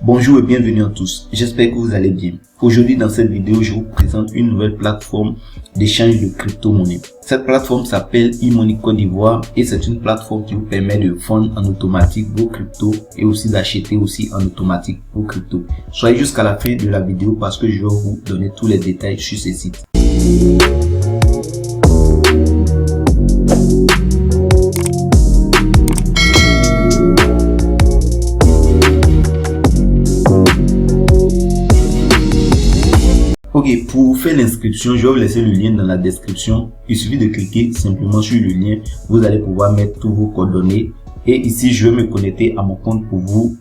Bonjour et bienvenue à tous, j'espère que vous allez bien. Aujourd'hui dans cette vidéo, je vous présente une nouvelle plateforme d'échange de crypto-monnaies. Cette plateforme s'appelle eMoney Côte d'Ivoire et c'est une plateforme qui vous permet de vendre en automatique vos cryptos et aussi d'acheter aussi en automatique vos cryptos. Soyez jusqu'à la fin de la vidéo parce que je vais vous donner tous les détails sur ce site. Ok, pour faire l'inscription, je vais vous laisser le lien dans la description. Il suffit de cliquer simplement sur le lien. Vous allez pouvoir mettre tous vos coordonnées. Et ici, je vais me connecter à mon compte pour vous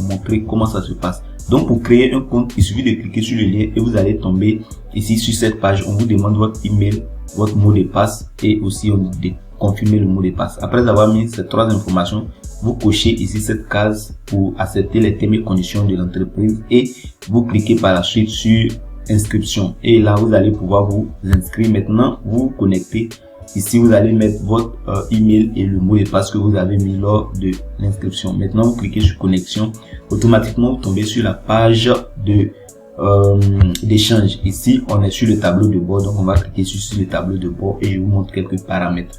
montrer comment ça se passe. Donc, pour créer un compte, il suffit de cliquer sur le lien et vous allez tomber ici sur cette page. On vous demande votre email, votre mot de passe et aussi on dit de confirmer le mot de passe. Après avoir mis ces trois informations, vous cochez ici cette case pour accepter les termes et conditions de l'entreprise et vous cliquez par la suite sur inscription et là vous allez pouvoir vous inscrire. Maintenant vous vous connectez ici, vous allez mettre votre email et le mot de passe que vous avez mis lors de l'inscription. Maintenant vous cliquez sur connexion, automatiquement vous tombez sur la page de d'échange. Ici on est sur le tableau de bord, donc on va cliquer sur le tableau de bord et je vous montre quelques paramètres.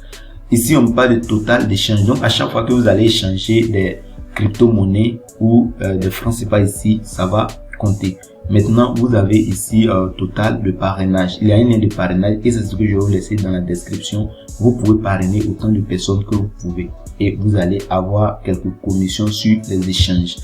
Ici on parle de total d'échange, donc à chaque fois que vous allez échanger des crypto-monnaies ou des francs CFA ici, ça va compter. Maintenant, vous avez ici total de parrainage. Il y a un lien de parrainage et c'est ce que je vais vous laisser dans la description. Vous pouvez parrainer autant de personnes que vous pouvez et vous allez avoir quelques commissions sur les échanges.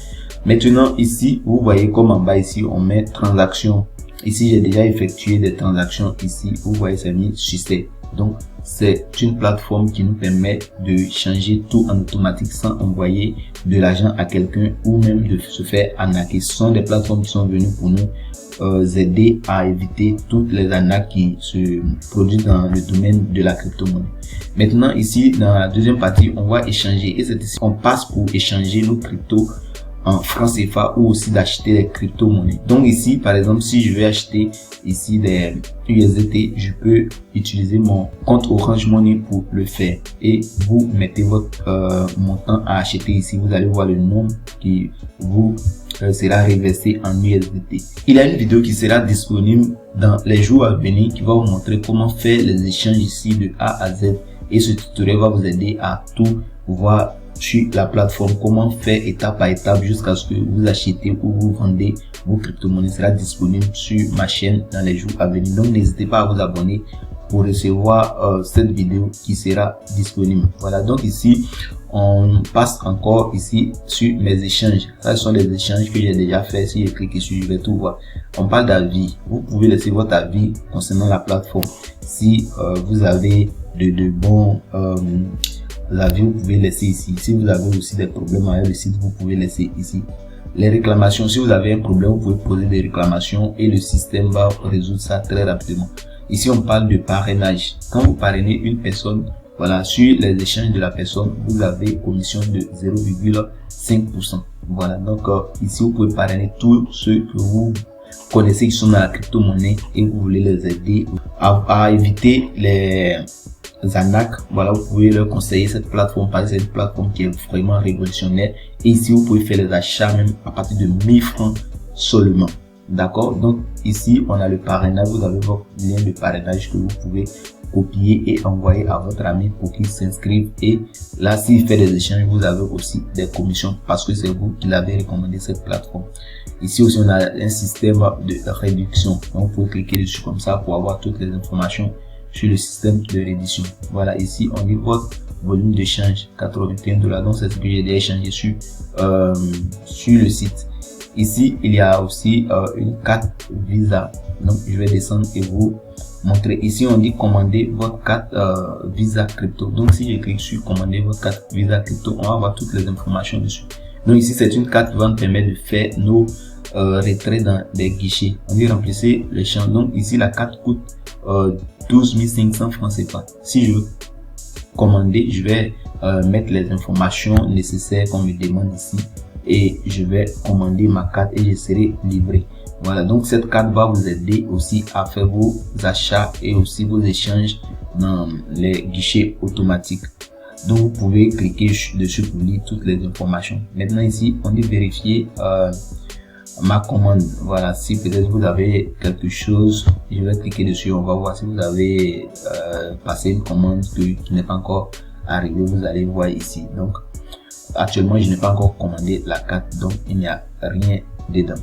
Maintenant, ici, vous voyez comme en bas ici, on met transactions. Ici, j'ai déjà effectué des transactions. Ici, vous voyez, c'est mis succès. Donc, c'est une plateforme qui nous permet de changer tout en automatique sans envoyer de l'argent à quelqu'un ou même de se faire arnaquer. Ce sont des plateformes qui sont venues pour nous aider à éviter toutes les arnaques qui se produisent dans le domaine de la crypto-monnaie. Maintenant, ici, dans la deuxième partie, on va échanger et c'est ici on passe pour échanger nos cryptos en francs CFA ou aussi d'acheter des crypto-monnaies. Donc ici, par exemple, si je vais acheter ici des USDT, je peux utiliser mon compte Orange Money pour le faire et vous mettez votre montant à acheter ici. Vous allez voir le nombre qui vous sera reversé en USDT. Il y a une vidéo qui sera disponible dans les jours à venir qui va vous montrer comment faire les échanges ici de A à Z et ce tutoriel va vous aider à tout voir sur la plateforme, comment faire étape par étape jusqu'à ce que vous achetez ou vous vendez vos crypto-monnaies. Sera disponible sur ma chaîne dans les jours à venir. Donc n'hésitez pas à vous abonner pour recevoir cette vidéo qui sera disponible. Voilà, donc ici on passe encore ici sur mes échanges. Ça, ce sont les échanges que j'ai déjà fait. Si je clique ici, je vais tout voir. On parle d'avis. Vous pouvez laisser votre avis concernant la plateforme. Si vous avez de bons avis, vous pouvez laisser ici. Si vous avez aussi des problèmes avec le site, vous pouvez laisser ici. Les réclamations, si vous avez un problème, vous pouvez poser des réclamations et le système va résoudre ça très rapidement. Ici, on parle de parrainage. Quand vous parrainez une personne, voilà, sur les échanges de la personne, vous avez commission de 0,5%. Voilà, donc ici, vous pouvez parrainer tous ceux que vous connaissez qui sont dans la crypto-monnaie et vous voulez les aider à éviter les arnaques. Voilà, vous pouvez leur conseiller cette plateforme parce que c'est une plateforme qui est vraiment révolutionnaire et ici vous pouvez faire les achats même à partir de 1000 francs seulement. D'accord, donc ici on a le parrainage. Vous avez votre lien de parrainage que vous pouvez copier et envoyer à votre ami pour qu'il s'inscrive et là s'il fait des échanges vous avez aussi des commissions parce que c'est vous qui l'avez recommandé cette plateforme. Ici aussi on a un système de réduction, donc vous pouvez cliquer dessus comme ça pour avoir toutes les informations sur le système de réduction. Voilà, ici on dit votre volume d'échange 81 $, donc c'est ce que j'ai déjà échangé sur le site. Ici il y a aussi une carte Visa, donc je vais descendre et vous montrer. Ici on dit commander votre carte Visa crypto. Donc si je clique sur commander votre carte Visa crypto, on va avoir toutes les informations dessus. Donc ici c'est une carte qui va nous permettre de faire nos retraits dans des guichets. On dit remplacer les champs. Donc ici la carte coûte 12 500 francs CFA. Si je veux commander, je vais mettre les informations nécessaires qu'on me demande ici et je vais commander ma carte et je serai livré. Voilà, donc cette carte va vous aider aussi à faire vos achats et aussi vos échanges dans les guichets automatiques. Donc vous pouvez cliquer dessus pour lire toutes les informations. Maintenant ici, on dit vérifier ma commande. Voilà, si peut-être vous avez quelque chose, je vais cliquer dessus, on va voir si vous avez passé une commande qui n'est pas encore arrivée. Vous allez voir ici. Donc actuellement je n'ai pas encore commandé la carte, donc il n'y a rien dedans.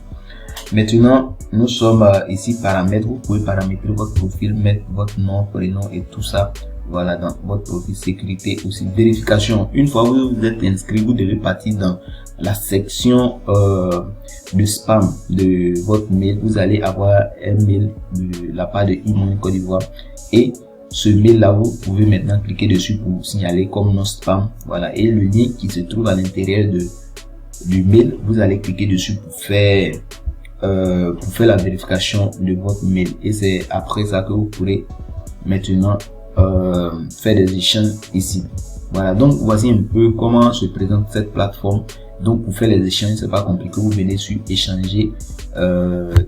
Maintenant nous sommes ici paramètres. Vous pouvez paramétrer votre profil, mettre votre nom, prénom et tout ça. Voilà, dans votre profil, sécurité aussi, vérification. Une fois que vous êtes inscrit, vous devez partir dans la section de spam de votre mail. Vous allez avoir un mail de la part de e-money Côte d'Ivoire, et ce mail là, vous pouvez maintenant cliquer dessus pour signaler comme non spam. Voilà, et le lien qui se trouve à l'intérieur du mail, vous allez cliquer dessus pour faire la vérification de votre mail, et c'est après ça que vous pourrez maintenant faire des échanges ici. Voilà, donc voici un peu comment se présente cette plateforme. Donc pour faire les échanges, c'est pas compliqué, vous venez sur échanger,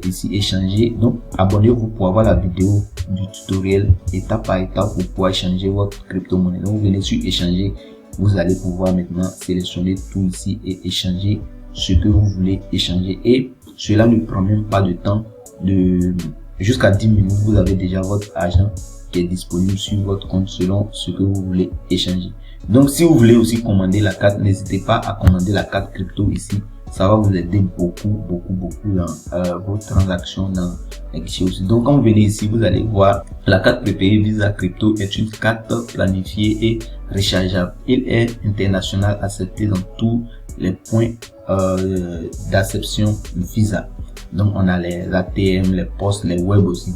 ici échanger. Donc abonnez-vous pour avoir la vidéo du tutoriel étape par étape pour pouvoir échanger votre crypto-monnaie. Donc vous venez sur échanger, vous allez pouvoir maintenant sélectionner tout ici et échanger ce que vous voulez échanger, et cela ne prend même pas de temps. De jusqu'à 10 minutes, vous avez déjà votre argent qui est disponible sur votre compte selon ce que vous voulez échanger. Donc si vous voulez aussi commander la carte, n'hésitez pas à commander la carte crypto ici. Ça va vous aider beaucoup dans vos transactions dans les guichets aussi. Donc quand vous venez ici, vous allez voir la carte prépayée Visa Crypto est une carte planifiée et rechargeable. Il est international, accepté dans tous les points d'acception Visa. Donc on a les ATM, les postes, les web aussi,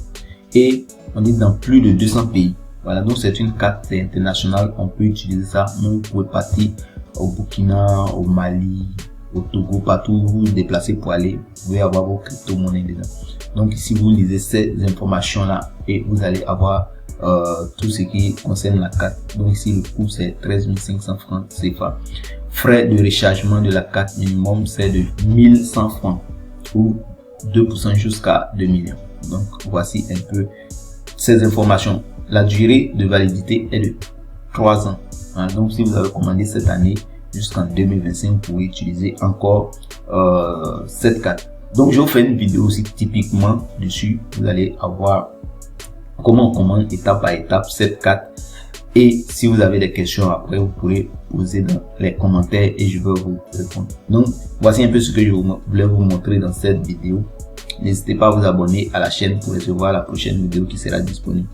et on est dans plus de 200 pays. Voilà, donc c'est une carte internationale, on peut utiliser ça. Même vous pouvez partir au Burkina, au Mali, au Togo, partout où vous vous déplacez pour aller, vous pouvez avoir vos crypto-monnaies dedans. Donc ici vous lisez ces informations là et vous allez avoir tout ce qui concerne la carte. Donc ici le coût c'est 13 500 francs CFA. Frais de rechargement de la carte minimum c'est de 1100 francs ou 2% jusqu'à 2 millions. Donc voici un peu ces informations. La durée de validité est de 3 ans. Hein, donc si vous avez commandé cette année jusqu'en 2025, vous pouvez utiliser encore cette carte. Donc je vous fais une vidéo aussi typiquement dessus. Vous allez avoir comment on commande étape par étape cette carte. Et si vous avez des questions après, vous pourrez poser dans les commentaires et je vais vous répondre. Donc voici un peu ce que je voulais vous montrer dans cette vidéo. N'hésitez pas à vous abonner à la chaîne pour recevoir la prochaine vidéo qui sera disponible.